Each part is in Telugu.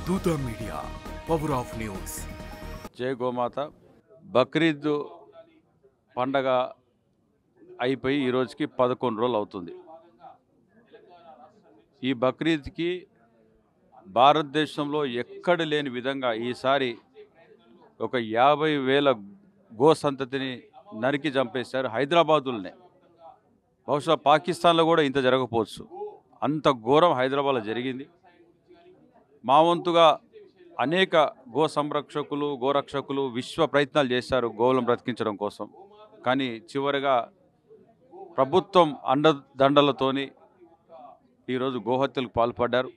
దూత మీడియా, పవర్ ఆఫ్ న్యూస్. జై గోమాత. బక్రీద్ పండగ అయిపోయి ఈ రోజుకి 11 రోజులు అవుతుంది. ఈ బక్రీద్కి భారతదేశంలో ఎక్కడ లేని విధంగా ఈసారి ఒక 50,000 గో సంతతిని నరికి చంపేశారు హైదరాబాదులోనే. బహుశా పాకిస్తాన్లో కూడా ఇంత జరగకపోవచ్చు, అంత ఘోరం హైదరాబాద్లో జరిగింది. మా వంతుగా అనేక గో సంరక్షకులు గోరక్షకులు విశ్వ ప్రయత్నాలు చేశారు గోవులను బ్రతికించడం కోసం. కానీ చివరిగా ప్రభుత్వం అండదండలతోని ఈరోజు గోహత్యలకు పాల్పడ్డారు.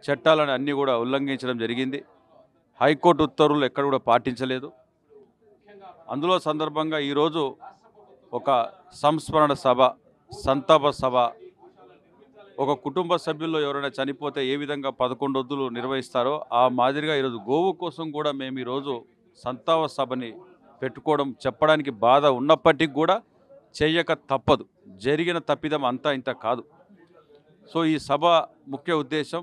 చట్టాలను అన్నీ కూడా ఉల్లంఘించడం జరిగింది. హైకోర్టు ఉత్తర్వులు ఎక్కడ కూడా పాటించలేదు. అందులో సందర్భంగా ఈరోజు ఒక సంస్మరణ సభ, సంతాప సభ, ఒక కుటుంబ సభ్యుల్లో ఎవరైనా చనిపోతే ఏ విధంగా 11 రోజులు నిర్వహిస్తారో ఆ మాదిరిగా ఈరోజు గోవు కోసం కూడా మేము ఈరోజు సంతాప సభని పెట్టుకోవడం, చెప్పడానికి బాధ ఉన్నప్పటికీ కూడా చేయక తప్పదు. జరిగిన తప్పిదం అంతా ఇంత కాదు. సో ఈ సభ ముఖ్య ఉద్దేశం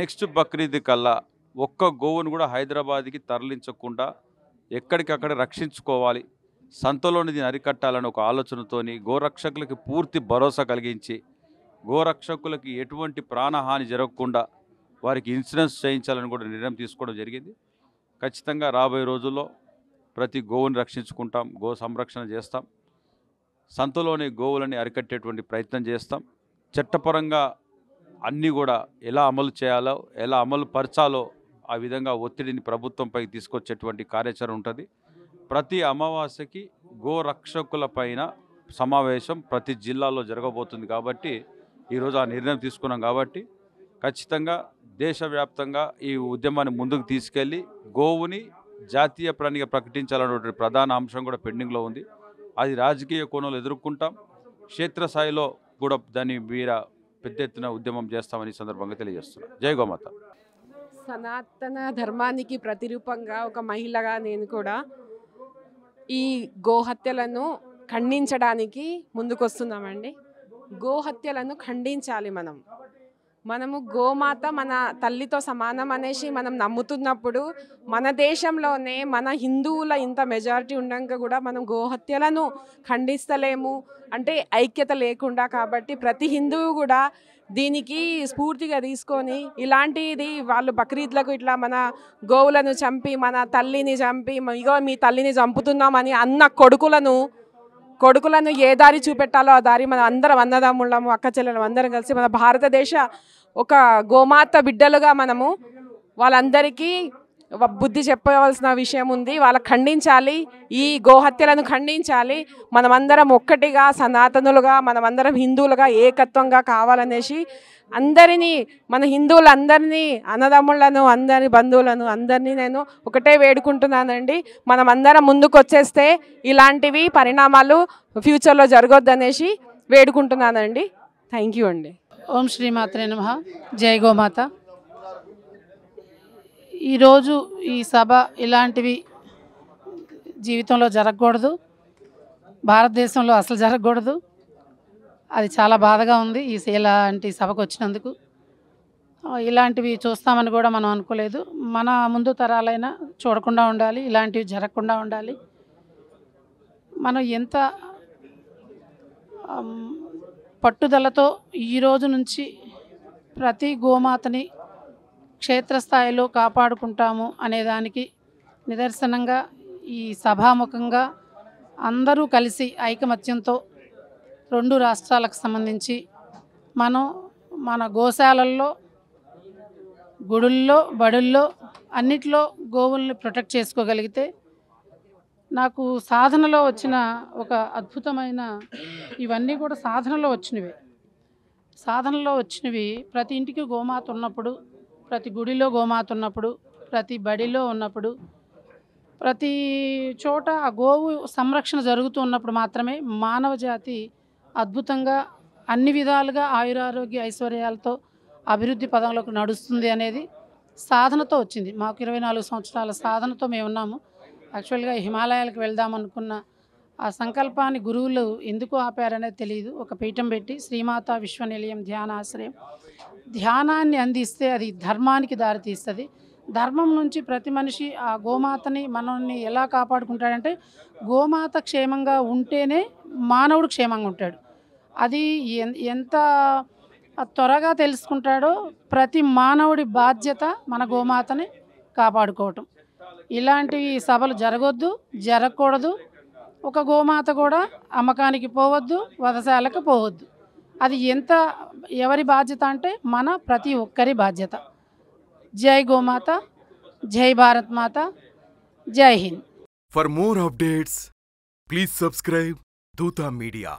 నెక్స్ట్ బక్రీద్ కల్లా ఒక్క గోవును కూడా హైదరాబాద్కి తరలించకుండా ఎక్కడికక్కడ రక్షించుకోవాలి, సంతలోని దీన్ని అరికట్టాలని ఒక ఆలోచనతోని గోరక్షకులకి పూర్తి భరోసా కలిగించి గోరక్షకులకి ఎటువంటి ప్రాణహాని జరగకుండా వారికి ఇన్సూరెన్స్ చేయించాలని కూడా నిర్ణయం తీసుకోవడం జరిగింది. ఖచ్చితంగా రాబోయే రోజుల్లో ప్రతి గోవుని రక్షించుకుంటాం, గో సంరక్షణ చేస్తాం, సంతలోని గోవులని అరికట్టేటువంటి ప్రయత్నం చేస్తాం. చట్టపరంగా అన్నీ కూడా ఎలా అమలు చేయాలో, ఎలా అమలు పరచాలో ఆ విధంగా ఒత్తిడిని ప్రభుత్వంపై తీసుకొచ్చేటువంటి కార్యాచరణ ఉంటుంది. ప్రతి అమావాస్యకి గోరక్షకుల పైన సమావేశం ప్రతి జిల్లాలో జరగబోతుంది. కాబట్టి ఈరోజు ఆ నిర్ణయం తీసుకున్నాం. కాబట్టి ఖచ్చితంగా దేశవ్యాప్తంగా ఈ ఉద్యమాన్ని ముందుకు తీసుకెళ్ళి గోవుని జాతీయ ప్రాణిగా ప్రకటించాలనేటువంటి ప్రధాన అంశం కూడా పెండింగ్లో ఉంది. అది రాజకీయ కోణంలో ఎదుర్కొంటాం. క్షేత్రస్థాయిలో కూడా దాన్ని వీర పెద్ద ఎత్తున ఉద్యమం చేస్తామని సందర్భంగా తెలియజేస్తున్నాం. జై గోమాత. సనాతన ధర్మానికి ప్రతిరూపంగా ఒక మహిళగా నేను కూడా ఈ గోహత్యలను ఖండించడానికి ముందుకొస్తున్నామండి. గోహత్యలను ఖండించాలి. మనము గోమాత మన తల్లితో సమానం అనేసి మనం నమ్ముతున్నప్పుడు మన దేశంలోనే మన హిందువుల ఇంత మెజారిటీ ఉండగా కూడా మనం గోహత్యలను ఖండిస్తలేము అంటే ఐక్యత లేకుండా. కాబట్టి ప్రతి హిందువు కూడా దీనికి స్ఫూర్తిగా తీసుకొని ఇలాంటిది వాళ్ళు బక్రీద్లకు ఇట్లా మన గోవులను చంపి మన తల్లిని చంపి ఇగో మీ తల్లిని చంపుతున్నామని అన్న కొడుకులను ఏ దారి చూపెట్టాలో ఆ దారి మన అందరం అన్నదమ్ముళ్ళము అక్క చెల్లెలు అందరం కలిసి మన భారతదేశ ఒక గోమాత బిడ్డలుగా మనము వాళ్ళందరికీ బుద్ధి చెప్పవలసిన విషయం ఉంది. వాళ్ళకి ఖండించాలి, ఈ గోహత్యలను ఖండించాలి. మనమందరం ఒక్కటిగా సనాతనులుగా మనమందరం హిందువులుగా ఏకత్వంగా కావాలనేసి అందరినీ మన హిందువులందరినీ అన్నదమ్ములను అందరి బంధువులను అందరినీ నేను ఒకటే వేడుకుంటున్నానండి. మనమందరం ముందుకు వచ్చేస్తే ఇలాంటివి పరిణామాలు ఫ్యూచర్లో జరగొద్దనేసి వేడుకుంటున్నానండి. థ్యాంక్ యూ అండి. ఓం శ్రీమాత్రే నమః. జై గోమాత. ఈరోజు ఈ సభ ఇలాంటివి జీవితంలో జరగకూడదు, భారతదేశంలో అసలు జరగకూడదు. అది చాలా బాధగా ఉంది ఇలాంటి సభకు వచ్చినందుకు. ఇలాంటివి చూస్తామని కూడా మనం అనుకోలేదు. మన ముందు తరాలైనా చూడకుండా ఉండాలి, ఇలాంటివి జరగకుండా ఉండాలి. మనం ఎంత పట్టుదలతో ఈరోజు నుంచి ప్రతి గోమాతని క్షేత్రస్థాయిలో కాపాడుకుంటాము అనేదానికి నిదర్శనంగా ఈ సభాముఖంగా అందరూ కలిసి ఐకమత్యంతో 2 రాష్ట్రాలకు సంబంధించి మనం మన గోశాలల్లో, గుడుల్లో, బడుల్లో అన్నిట్లో గోవుల్ని ప్రొటెక్ట్ చేసుకోగలిగితే నాకు సాధనలో వచ్చిన ఒక అద్భుతమైన ఇవన్నీ కూడా సాధనలో వచ్చినవి. ప్రతి ఇంటికి గోమాత ఉన్నప్పుడు, ప్రతి గుడిలో గోమాత ఉన్నప్పుడు, ప్రతి బడిలో ఉన్నప్పుడు, ప్రతి చోట ఆ గోవు సంరక్షణ జరుగుతూ ఉన్నప్పుడు మాత్రమే మానవ జాతి అద్భుతంగా అన్ని విధాలుగా ఆయురారోగ్య ఐశ్వర్యాలతో అభివృద్ధి పదంలోకి నడుస్తుంది అనేది సాధనతో వచ్చింది. మాకు 24 సంవత్సరాల సాధనతో మేము ఉన్నాము. యాక్చువల్గా హిమాలయాలకు వెళ్దామనుకున్న ఆ సంకల్పాన్ని గురువులు ఎందుకు ఆపారనేది తెలియదు. ఒక పీఠం పెట్టి శ్రీమాతా విశ్వనిలయం ధ్యానాశ్రయం ధ్యానాన్ని అందిస్తే అది ధర్మానికి దారితీస్తుంది. ధర్మం నుంచి ప్రతి మనిషి ఆ గోమాతని మనల్ని ఎలా కాపాడుకుంటాడంటే, గోమాత క్షేమంగా ఉంటేనే మానవుడు క్షేమంగా ఉంటాడు. అది ఎంత త్వరగా తెలుసుకుంటాడో ప్రతి మానవుడి బాధ్యత మన గోమాతని కాపాడుకోవటం. ఇలాంటి సభలు జరగొద్దు, జరగకూడదు. ఒక గోమాత కూడా అమ్మకానికి పోవద్దు, వధశాలకు పోవద్దు. అది ఎవరి బాధ్యత అంటే మన ప్రతి ఒక్కరి బాధ్యత. జై గోమాత, జై భారత్ మాత, జై Hind. For more updates, please subscribe Dutta Media.